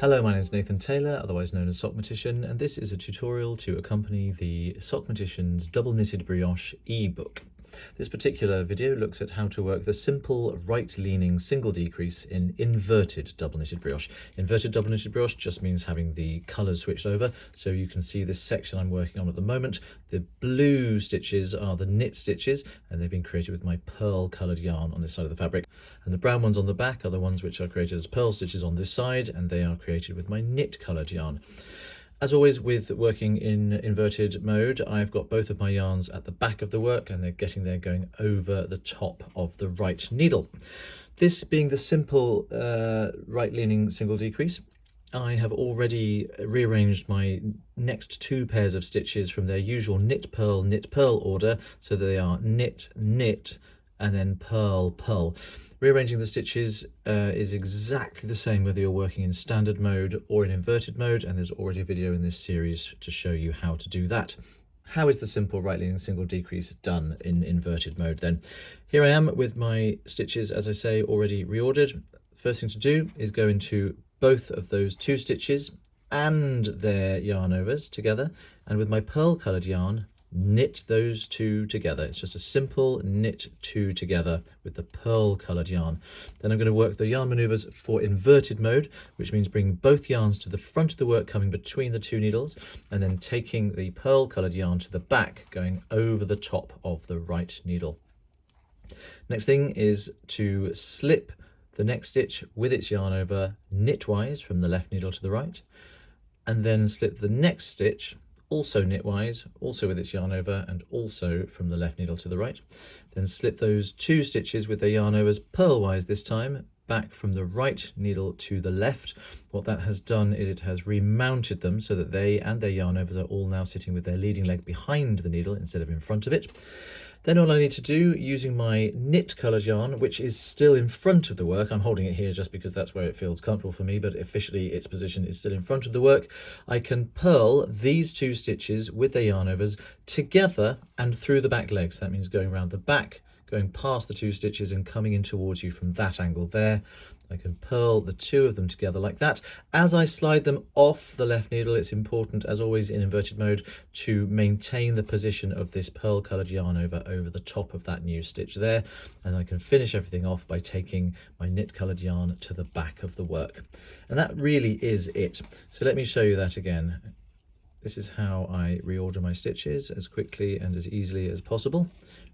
Hello, my name is Nathan Taylor, otherwise known as Sockmatician, and this is a tutorial to accompany the Sockmatician's Double Knitted Brioche ebook. This particular video looks at how to work the simple right-leaning single decrease in inverted double knitted brioche. Inverted double knitted brioche just means having the colours switched over, so you can see this section I'm working on at the moment. The blue stitches are the knit stitches, and they've been created with my pearl coloured yarn on this side of the fabric. And the brown ones on the back are the ones which are created as pearl stitches on this side, and they are created with my knit coloured yarn. As always with working in inverted mode, I've got both of my yarns at the back of the work and they're getting there going over the top of the right needle. This being the simple right-leaning single decrease, I have already rearranged my next two pairs of stitches from their usual knit purl order, so they are knit, knit, and then purl, purl. Rearranging the stitches is exactly the same whether you're working in standard mode or in inverted mode, and there's already a video in this series to show you how to do that. How is the simple right-leaning single decrease done in inverted mode then? Here I am with my stitches, as I say, already reordered. First thing to do is go into both of those two stitches and their yarn overs together, and with my pearl coloured yarn, knit those two together. It's just a simple knit two together with the pearl coloured yarn. Then I'm going to work the yarn maneuvers for inverted mode, which means bringing both yarns to the front of the work, coming between the two needles, and then taking the pearl coloured yarn to the back, going over the top of the right needle. Next thing is to slip the next stitch with its yarn over knitwise from the left needle to the right, and then slip the next stitch also knitwise, also with its yarn over and also from the left needle to the right. Then slip those two stitches with their yarn overs purlwise this time, back from the right needle to the left. What that has done is it has remounted them so that they and their yarn overs are all now sitting with their leading leg behind the needle instead of in front of it. Then all I need to do, using my knit coloured yarn, which is still in front of the work, I'm holding it here just because that's where it feels comfortable for me, but officially its position is still in front of the work, I can purl these two stitches with their yarn overs together and through the back legs. That means going around the back, going past the two stitches and coming in towards you from that angle there. I can purl the two of them together like that. As I slide them off the left needle, it's important, as always in inverted mode, to maintain the position of this pearl coloured yarn over the top of that new stitch there. And I can finish everything off by taking my knit coloured yarn to the back of the work. And that really is it. So let me show you that again. This is how I reorder my stitches as quickly and as easily as possible,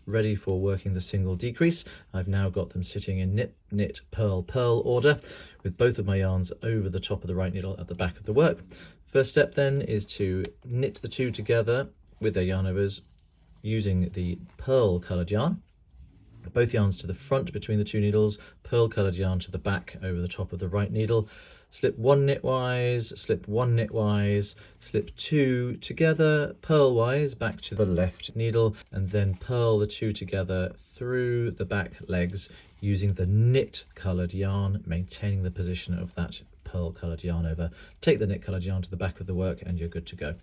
ready for working the single decrease. I've now got them sitting in knit, knit, purl, purl order with both of my yarns over the top of the right needle at the back of the work. First step then is to knit the two together with their yarn overs using the pearl coloured yarn. Both yarns to the front between the two needles, pearl coloured yarn to the back over the top of the right needle. Slip one knitwise, slip one knitwise, slip two together, purlwise back to the left needle, and then purl the two together through the back legs using the knit coloured yarn, maintaining the position of that pearl coloured yarn over. Take the knit coloured yarn to the back of the work and you're good to go.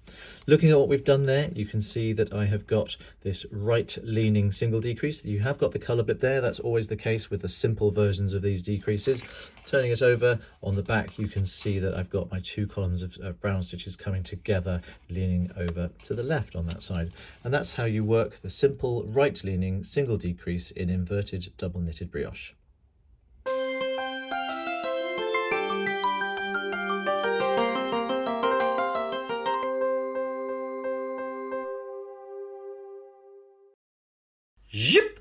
Looking at what we've done there, you can see that I have got this right leaning single decrease. You have got the colour bit there. That's always the case with the simple versions of these decreases. Turning it over on the back, you can see that I've got my two columns of brown stitches coming together, leaning over to the left on that side. And that's how you work the simple right leaning single decrease in inverted double knitted brioche. Zip!